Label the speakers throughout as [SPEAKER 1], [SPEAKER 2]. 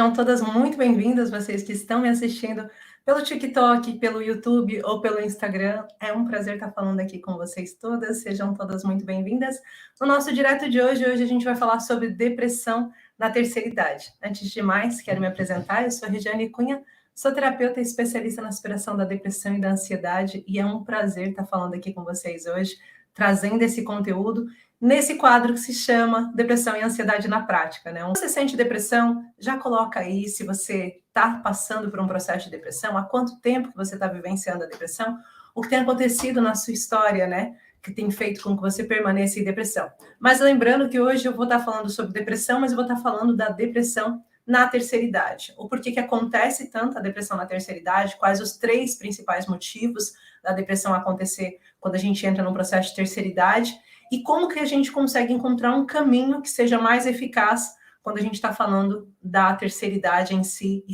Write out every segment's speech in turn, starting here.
[SPEAKER 1] Sejam todas muito bem-vindas, vocês que estão me assistindo pelo TikTok, pelo YouTube ou pelo Instagram. É um prazer estar falando aqui com vocês todas. Sejam todas muito bem-vindas. No noje a gente vai falar sobre depressão na terceira idade. Antes de mais, quero me apresentar. Eu sou a Regiane Cunha, sou terapeuta e especialista na superação da depressão e da ansiedade, e é um prazer estar falando aqui com vocês hoje, trazendo esse conteúdo nesse quadro que se chama Depressão e Ansiedade na Prática, né? Você sente depressão? Já coloca aí se você está passando por um processo de depressão, há quanto tempo que você está vivenciando a depressão, o que tem acontecido na sua história, né? Que tem feito com que você permaneça em depressão. Mas lembrando que hoje eu vou estar falando sobre depressão, mas eu vou estar falando da depressão na terceira idade. O porquê que acontece tanto a depressão na terceira idade, quais os 3 principais motivos da depressão acontecer quando a gente entra num processo de terceira idade, e como que a gente consegue encontrar um caminho que seja mais eficaz quando a gente está falando da terceira idade em si,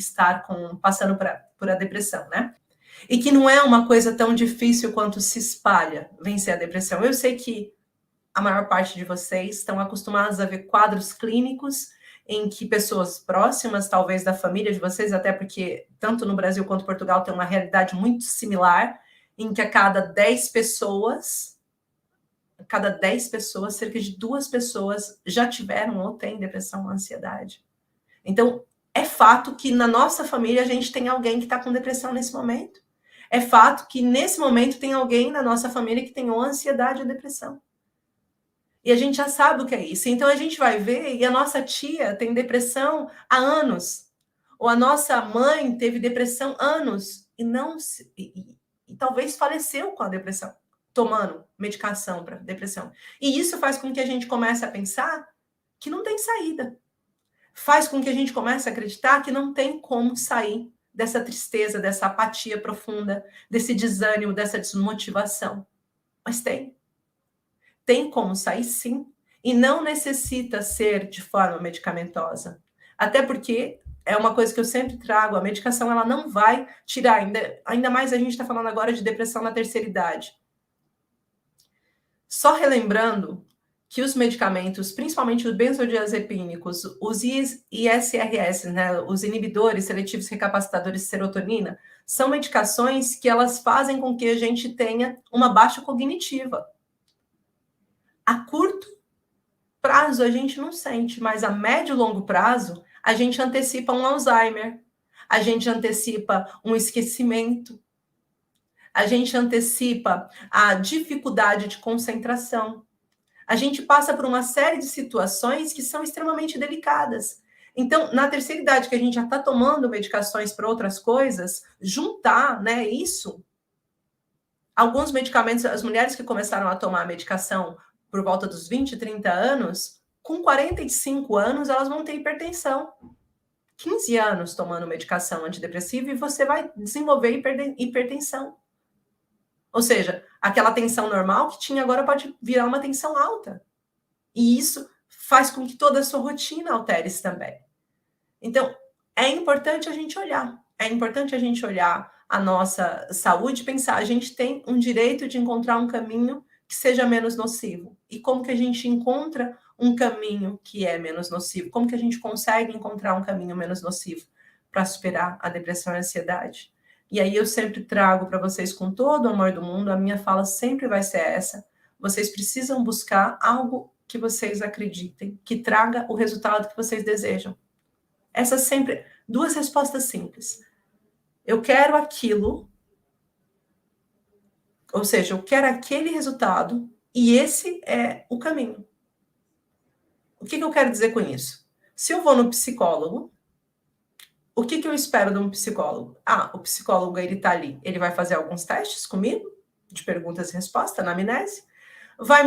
[SPEAKER 1] passando por a depressão, né? E que não é uma coisa tão difícil quanto se espalha vencer a depressão. Eu sei que a maior parte de vocês estão acostumados a ver quadros clínicos em que pessoas próximas, talvez da família de vocês, até porque tanto no Brasil quanto Portugal tem uma realidade muito similar, em que a cada 10 pessoas, cerca de 2 pessoas já tiveram ou têm depressão ou ansiedade. Então, é fato que na nossa família a gente tem alguém que está com depressão nesse momento. É fato que nesse momento tem alguém na nossa família que tem ou ansiedade ou depressão. E a gente já sabe o que é isso. Então a gente vai ver, e a nossa tia tem depressão há anos. Ou a nossa mãe teve depressão há anos e talvez faleceu com a depressão, tomando medicação para depressão. E isso faz com que a gente comece a pensar que não tem saída. Faz com que a gente comece a acreditar que não tem como sair dessa tristeza, dessa apatia profunda, desse desânimo, dessa desmotivação. Mas tem. Tem como sair, sim, e não necessita ser de forma medicamentosa. Até porque é uma coisa que eu sempre trago, a medicação ela não vai tirar, ainda mais a gente está falando agora de depressão na terceira idade. Só relembrando que os medicamentos, principalmente os benzodiazepínicos, os ISRS, né, os inibidores seletivos recapacitadores de serotonina, são medicações que elas fazem com que a gente tenha uma baixa cognitiva. A curto prazo a gente não sente, mas a médio e longo prazo a gente antecipa um Alzheimer, a gente antecipa um esquecimento, a gente antecipa a dificuldade de concentração. A gente passa por uma série de situações que são extremamente delicadas. Então, na terceira idade, que a gente já está tomando medicações para outras coisas, juntar, né, isso. Alguns medicamentos, as mulheres que começaram a tomar a medicação por volta dos 20, 30 anos, com 45 anos elas vão ter hipertensão. 15 anos tomando medicação antidepressiva e você vai desenvolver hipertensão. Ou seja, aquela tensão normal que tinha agora pode virar uma tensão alta. E isso faz com que toda a sua rotina altere-se também. Então, é importante a gente olhar. É importante a gente olhar a nossa saúde e pensar, a gente tem um direito de encontrar um caminho que seja menos nocivo. E como que a gente encontra um caminho que é menos nocivo? Como que a gente consegue encontrar um caminho menos nocivo para superar a depressão e a ansiedade? E aí eu sempre trago para vocês com todo o amor do mundo, a minha fala sempre vai ser essa. Vocês precisam buscar algo que vocês acreditem, que traga o resultado que vocês desejam. Essas sempre 2 respostas simples. Eu quero aquilo, ou seja, eu quero aquele resultado e esse é o caminho. O que eu quero dizer com isso? Se eu vou no psicólogo, o que eu espero de um psicólogo? O psicólogo ele está ali, ele vai fazer alguns testes comigo, de perguntas e respostas, anamnese, vai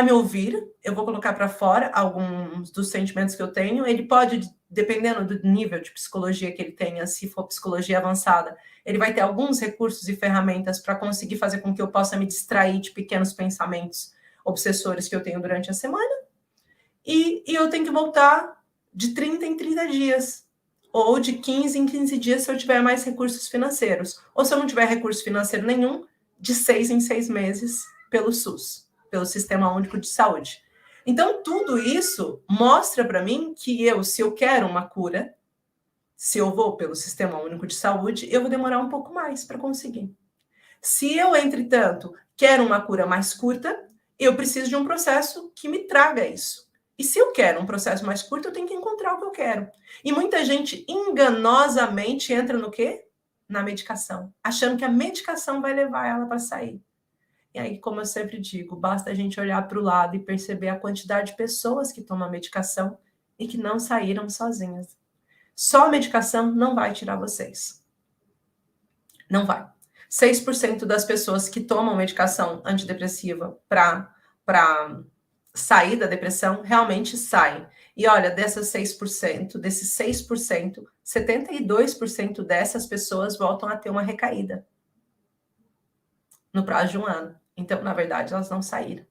[SPEAKER 1] me ouvir, eu vou colocar para fora alguns dos sentimentos que eu tenho, ele pode, dependendo do nível de psicologia que ele tenha, se for psicologia avançada, ele vai ter alguns recursos e ferramentas para conseguir fazer com que eu possa me distrair de pequenos pensamentos obsessores que eu tenho durante a semana, e eu tenho que voltar de 30 em 30 dias, ou de 15 em 15 dias se eu tiver mais recursos financeiros, ou se eu não tiver recurso financeiro nenhum, de 6 em 6 meses pelo SUS, pelo Sistema Único de Saúde. Então, tudo isso mostra para mim que se eu quero uma cura, se eu vou pelo Sistema Único de Saúde, eu vou demorar um pouco mais para conseguir. Se eu, entretanto, quero uma cura mais curta, eu preciso de um processo que me traga isso. E se eu quero um processo mais curto, eu tenho que encontrar o que eu quero. E muita gente enganosamente entra no quê? Na medicação, achando que a medicação vai levar ela para sair. E aí, como eu sempre digo, basta a gente olhar para o lado e perceber a quantidade de pessoas que tomam a medicação e que não saíram sozinhas. Só a medicação não vai tirar vocês. Não vai. 6% das pessoas que tomam medicação antidepressiva para sair da depressão realmente saem. E olha, desses 6%, 72% dessas pessoas voltam a ter uma recaída no prazo de um ano. Então, na verdade, elas não saíram,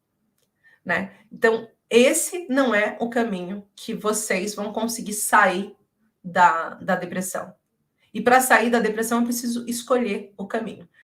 [SPEAKER 1] né? Então, esse não é o caminho que vocês vão conseguir sair da depressão. E para sair da depressão, eu preciso escolher o caminho.